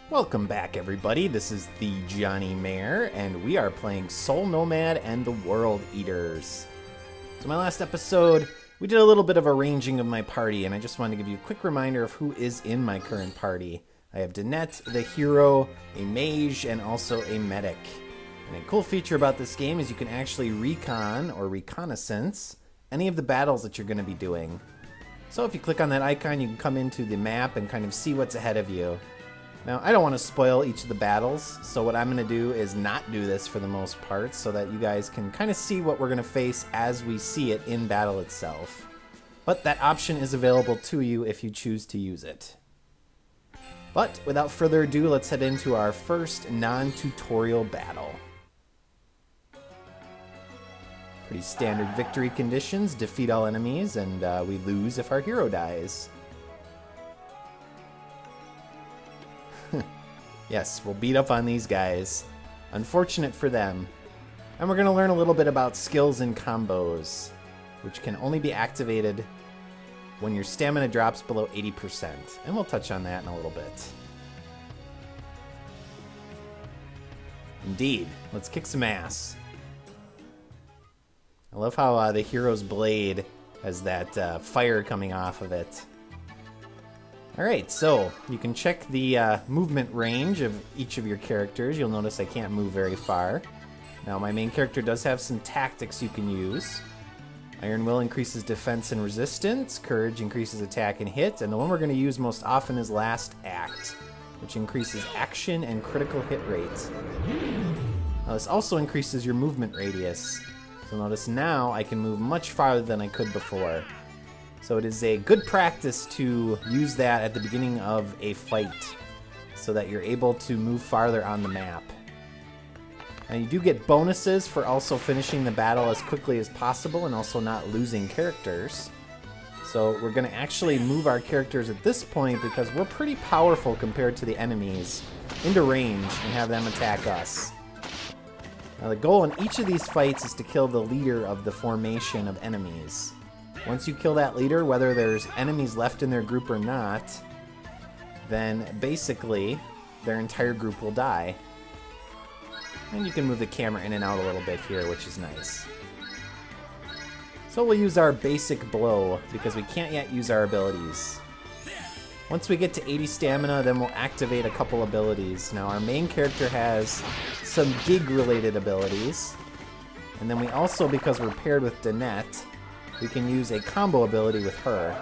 Welcome back, everybody. This is the thejonnymar, and we are playing Soul Nomad and the World Eaters. So my last episode, we did a little bit of arranging of my party, and I just wanted to give you a quick reminder of who is in my current party. I have Danette, the hero, a mage, and also a medic. And a cool feature about this game is you can actually recon or reconnaissance any of the battles that you're going to be doing. So if you click on that icon, you can come into the map and kind of see what's ahead of you. Now, I don't want to spoil each of the battles, so what I'm going to do is not do this for the most part so that you guys can kind of see what we're going to face as we see it in battle itself. But that option is available to you if you choose to use it. But without further ado, let's head into our first non-tutorial battle. Pretty standard victory conditions: defeat all enemies, and we lose if our hero dies. Yes, we'll beat up on these guys. Unfortunate for them. And we're going to learn a little bit about skills and combos, which can only be activated when your stamina drops below 80%. And we'll touch on that in a little bit. Indeed. Let's kick some ass. I love how the hero's blade has that fire coming off of it. Alright, so you can check the movement range of each of your characters. You'll notice I can't move very far. Now, my main character does have some tactics you can use. Iron Will increases defense and resistance. Courage increases attack and hit. And the one we're going to use most often is Last Act, which increases action and critical hit rate. Now, this also increases your movement radius. So notice now I can move much farther than I could before. So it is a good practice to use that at the beginning of a fight so that you're able to move farther on the map. Now, you do get bonuses for also finishing the battle as quickly as possible and also not losing characters. So we're going to actually move our characters at this point because we're pretty powerful compared to the enemies into range and have them attack us. Now, the goal in each of these fights is to kill the leader of the formation of enemies. Once you kill that leader, whether there's enemies left in their group or not, then basically their entire group will die. And you can move the camera in and out a little bit here, which is nice. So we'll use our basic blow because we can't yet use our abilities. Once we get to 80 stamina, then we'll activate a couple abilities. Now, our main character has some gig-related abilities. And then we also, because we're paired with Danette, we can use a combo ability with her.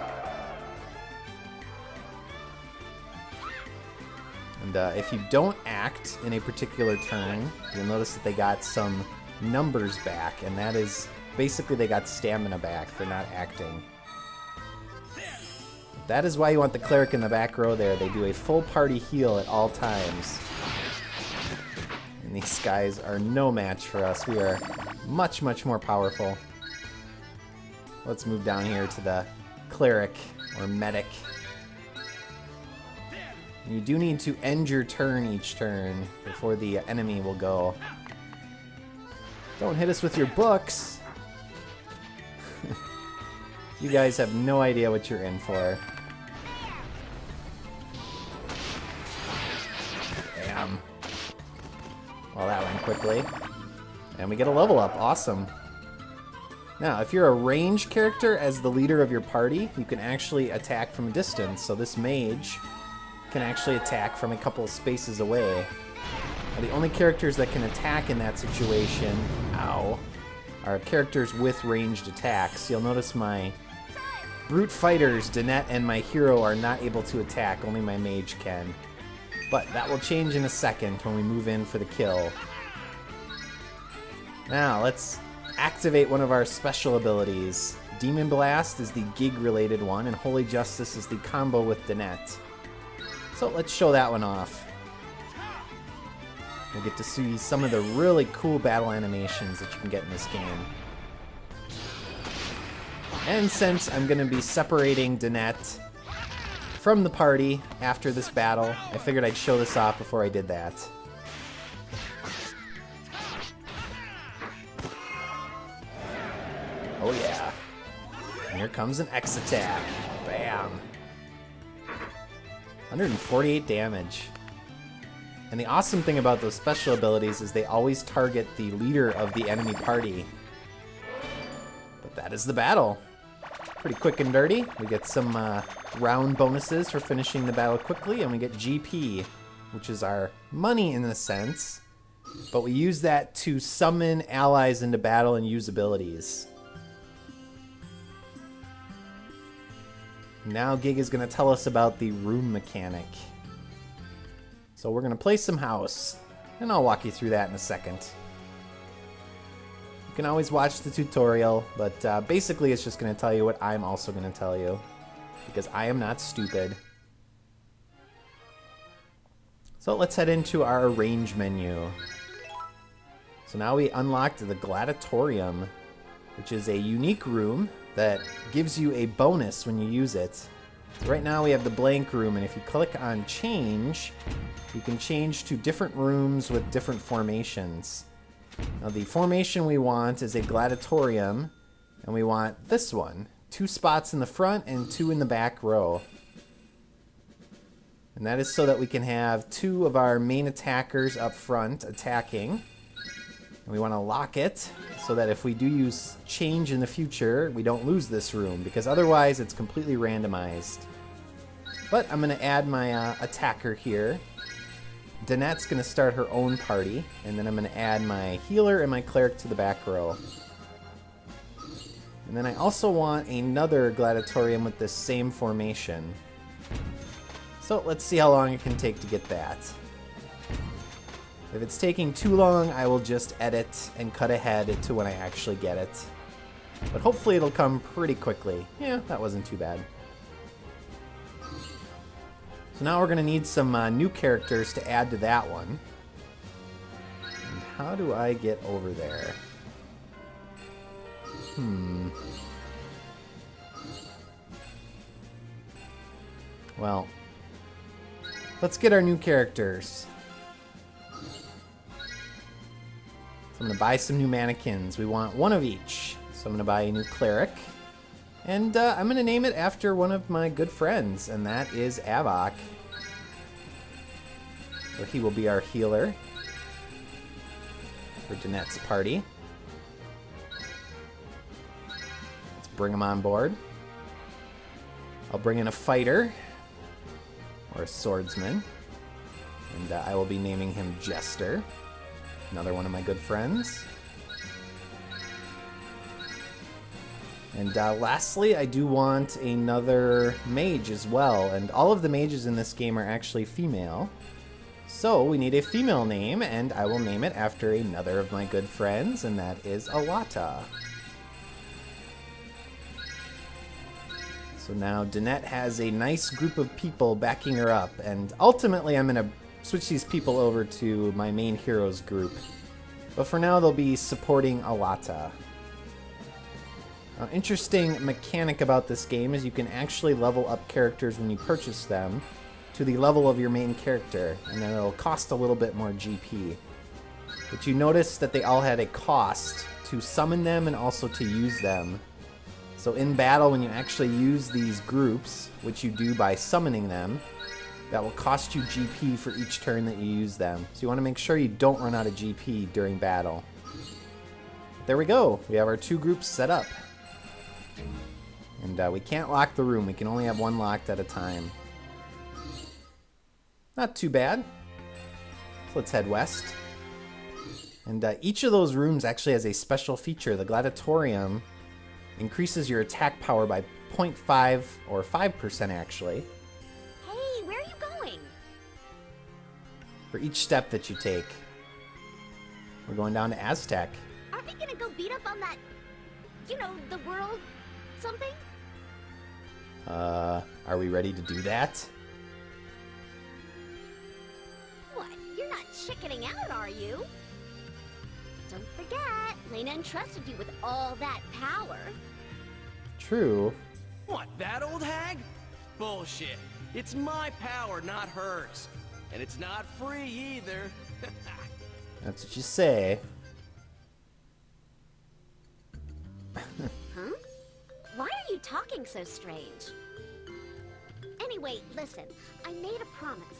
And if you don't act in a particular turn, you'll notice that they got some numbers back, and that is basically they got stamina back for not acting. That is why you want the cleric in the back row there. They do a full party heal at all times. And these guys are no match for us. We are much, much more powerful. Let's move down here to the cleric or medic. You do need to end your turn each turn before the enemy will go. Don't hit us with your books. You guys have no idea what you're in for. Bam. Well, that went quickly. And we get a level up. Awesome. Now, if you're a ranged character as the leader of your party, you can actually attack from a distance. So this mage can actually attack from a couple of spaces away. Now, the only characters that can attack in that situation, are characters with ranged attacks. You'll notice my brute fighters, Danette and my hero, are not able to attack. Only my mage can. But that will change in a second when we move in for the kill. Now, let's activate one of our special abilities. Demon Blast is the gig-related one, and Holy Justice is the combo with Danette. So let's show that one off. We'll get to see some of the really cool battle animations that you can get in this game. And since I'm going to be separating Danette from the party after this battle, I figured I'd show this off before I did that. Oh yeah. And here comes an X attack. Bam. 148 damage. And the awesome thing about those special abilities is they always target the leader of the enemy party. But that is the battle. Pretty quick and dirty. We get some round bonuses for finishing the battle quickly, and we get GP, which is our money in a sense. But we use that to summon allies into battle and use abilities. Now Gig is going to tell us about the room mechanic. So we're going to play some house, and I'll walk you through that in a second. You can always watch the tutorial, but basically it's just going to tell you what I'm also going to tell you, because I am not stupid. So let's head into our arrange menu. So now we unlocked the Gladiatorium, which is a unique room that gives you a bonus when you use it. So right now we have the blank room, and if you click on change, you can change to different rooms with different formations. Now the formation we want is a gladiatorium, and we want this one. 2 spots in the front and 2 in the back row. And that is so that we can have 2 of our main attackers up front attacking. And we want to lock it so that if we do use change in the future, we don't lose this room, because otherwise it's completely randomized. But I'm going to add my attacker here. Danette's going to start her own party, and then I'm going to add my healer and my cleric to the back row. And then I also want another gladiatorium with this same formation. So let's see how long it can take to get that. If it's taking too long, I will just edit and cut ahead to when I actually get it. But hopefully it'll come pretty quickly. Yeah, that wasn't too bad. So now we're going to need some new characters to add to that one. And how do I get over there? Well, let's get our new characters. So I'm going to buy some new mannequins. We want 1 of each. So I'm going to buy a new cleric. And I'm going to name it after one of my good friends, and that is Avok. So he will be our healer for Danette's party. Let's bring him on board. I'll bring in a fighter, or a swordsman, and I will be naming him Jester. Another one of my good friends. And lastly, I do want another mage as well. And all of the mages in this game are actually female. So we need a female name, and I will name it after another of my good friends, and that is Alata. So now Danette has a nice group of people backing her up, and ultimately I'm going to switch these people over to my main heroes group. But for now, they'll be supporting Alata. Now, interesting mechanic about this game is you can actually level up characters when you purchase them to the level of your main character, and then it'll cost a little bit more GP. But you notice that they all had a cost to summon them and also to use them. So in battle, when you actually use these groups, which you do by summoning them, that will cost you GP for each turn that you use them. So you want to make sure you don't run out of GP during battle. There we go. We have our 2 groups set up. And we can't lock the room. We can only have 1 locked at a time. Not too bad. So let's head west. And each of those rooms actually has a special feature. The Gladiatorium increases your attack power by 0.5 or 5% actually. Hey, where are you going? For each step that you take. We're going down to Aztec. Aren't we gonna go beat up on that, you know, the world something? Are we ready to do that? What? You're not chickening out, are you? Don't forget, Lena entrusted you with all that power. True. What, that old hag? Bullshit. It's my power, not hers. And it's not free either. That's what you say. Huh? Why are you talking so strange? Anyway, listen, I made a promise,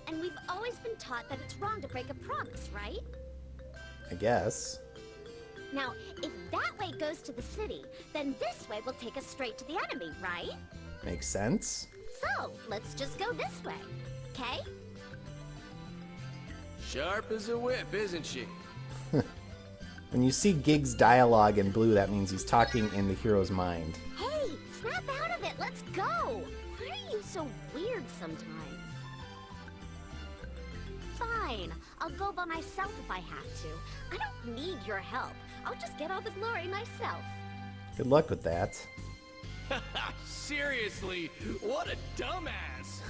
And we've always been taught that it's wrong to break a promise, right? I guess. Now, if that way goes to the city, then this way will take us straight to the enemy, right? Makes sense. So, let's just go this way, okay? Sharp as a whip, isn't she? When you see Gig's dialogue in blue, that means he's talking in the hero's mind. Hey, snap out of it, let's go! Why are you so weird sometimes? Fine, I'll go by myself if I have to. I don't need your help. I'll just get all the glory myself. Good luck with that. Seriously, what a dumbass!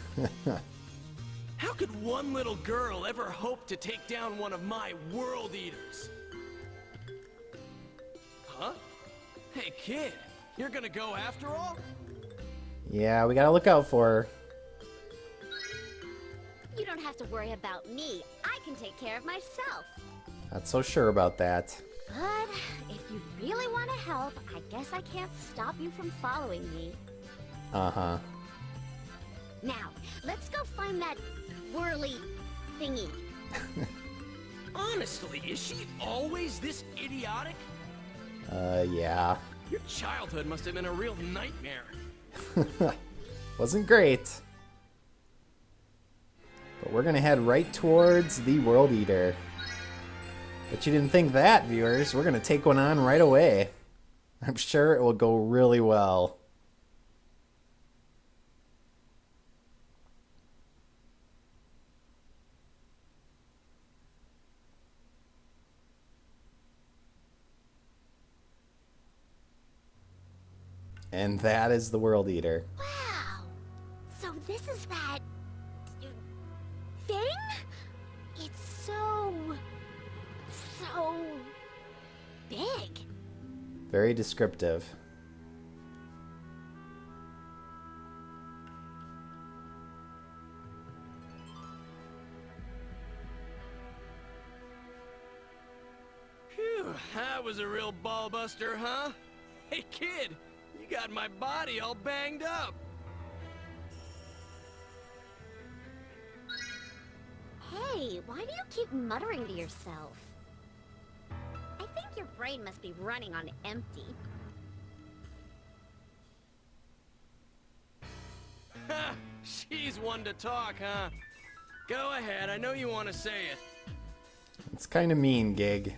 How could one little girl ever hope to take down one of my world eaters? Huh? Hey kid, you're gonna go after all? Yeah, we gotta look out for her. You don't have to worry about me. I can take care of myself. Not so sure about that. But if you really want to help, I guess I can't stop you from following me. Uh-huh. Now, let's go find that whirly thingy. Honestly, is she always this idiotic? Yeah. Your childhood must have been a real nightmare. Wasn't great. But we're gonna head right towards the World Eater. But you didn't think that, viewers. We're gonna take one on right away. I'm sure it will go really well. And that is the World Eater. Wow! So this is that... thing? It's so big. Very descriptive. Phew, that was a real ball buster, huh? Hey kid, you got my body all banged up. Hey, why do you keep muttering to yourself? I think your brain must be running on empty. Ha! She's one to talk, huh? Go ahead, I know you want to say it. It's kind of mean, Gig.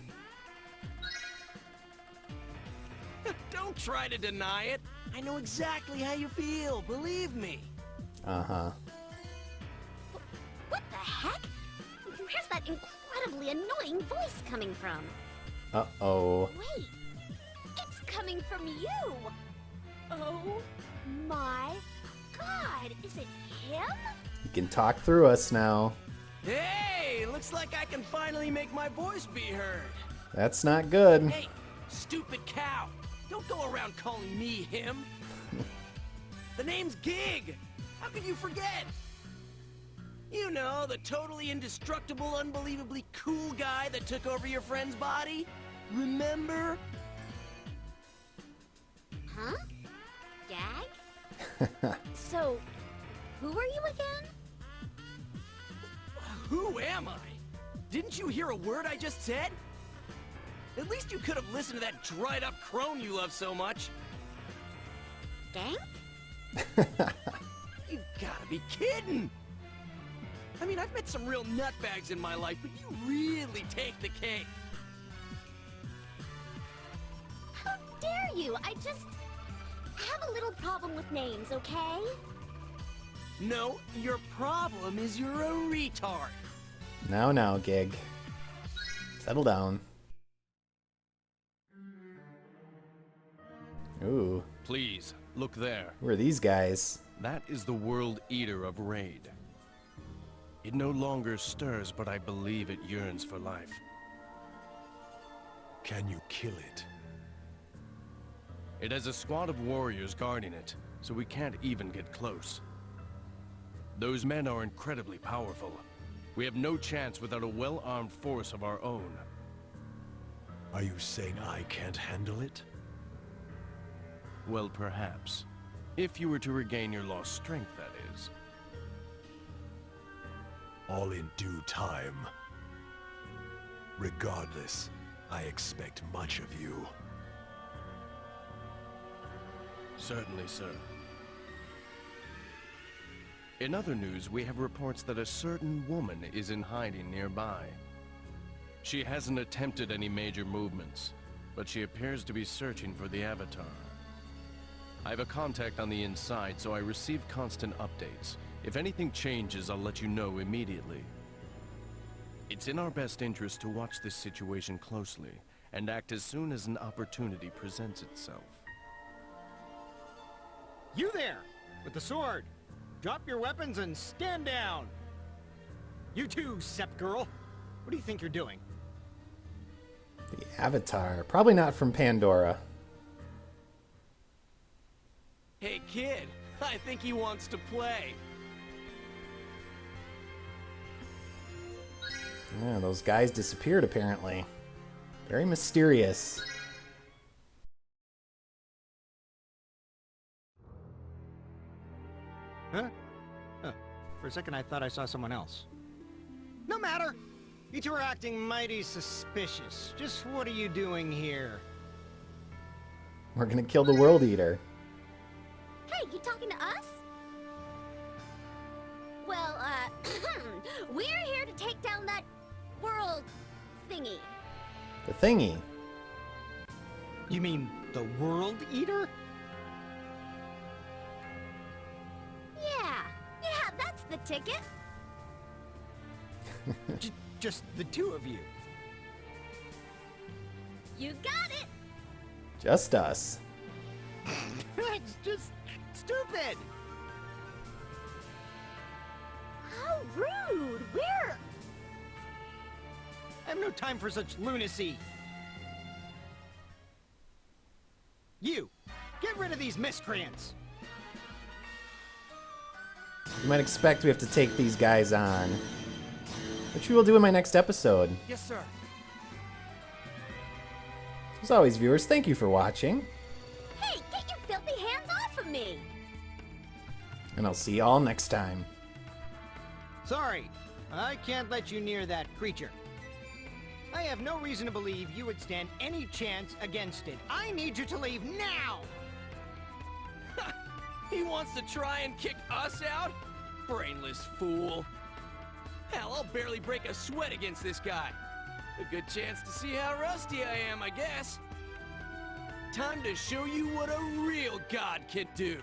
Don't try to deny it. I know exactly how you feel, believe me. Uh-huh. What the heck? Where's that incredibly annoying voice coming from? Uh-oh. Wait, it's coming from you! Oh my god, is it him? You can talk through us now. Hey, looks like I can finally make my voice be heard. That's not good. Hey, stupid cow. Don't go around calling me him. The name's Gig. How could you forget? You know, the totally indestructible, unbelievably cool guy that took over your friend's body? Remember? Huh? Gag? So, who are you again? Who am I? Didn't you hear a word I just said? At least you could have listened to that dried-up crone you love so much. Gang? You gotta be kidding! I mean, I've met some real nutbags in my life, but you really take the cake. How dare you? I just have a little problem with names, okay? No, your problem is you're a retard. Now, Gig. Settle down. Ooh, Please, look there. who are these guys? That is the World Eater of Raid. It no longer stirs, but I believe it yearns for life. Can you kill it? It has a squad of warriors guarding it, so we can't even get close. Those men are incredibly powerful. We have no chance without a well-armed force of our own. Are you saying I can't handle it? Well, perhaps. If you were to regain your lost strength, that is. all in due time. Regardless, I expect much of you. Certainly, sir. In other news, we have reports that a certain woman is in hiding nearby. She hasn't attempted any major movements, but she appears to be searching for the Avatar. I have a contact on the inside, so I receive constant updates. If anything changes, I'll let you know immediately. It's in our best interest to watch this situation closely, and act as soon as an opportunity presents itself. You there, with the sword! Drop your weapons and stand down! You too, Sep girl. What do you think you're doing? The Avatar. Probably not from Pandora. Hey, kid. I think he wants to play. Yeah, those guys disappeared apparently. Very mysterious. Huh? For a second I thought I saw someone else. No matter! You two are acting mighty suspicious. Just what are you doing here? We're gonna kill the World Eater. Hey, you talking to us? Well, we're here to take down that world thingy. The thingy. You mean the World Eater? Yeah, that's the ticket. Just the two of you. You got it. Just us. It's just stupid! How rude. I have no time for such lunacy. You, get rid of these miscreants. You might expect we have to take these guys on, which we will do in my next episode. Yes, sir. As always, viewers, thank you for watching, Hey, get your filthy hands off of me. and I'll see you all next time. Sorry, I can't let you near that creature. I have no reason to believe you would stand any chance against it. I need you to leave now! He wants to try and kick us out? Brainless fool. Hell, I'll barely break a sweat against this guy. A good chance to see how rusty I am, I guess. Time to show you what a real god can do.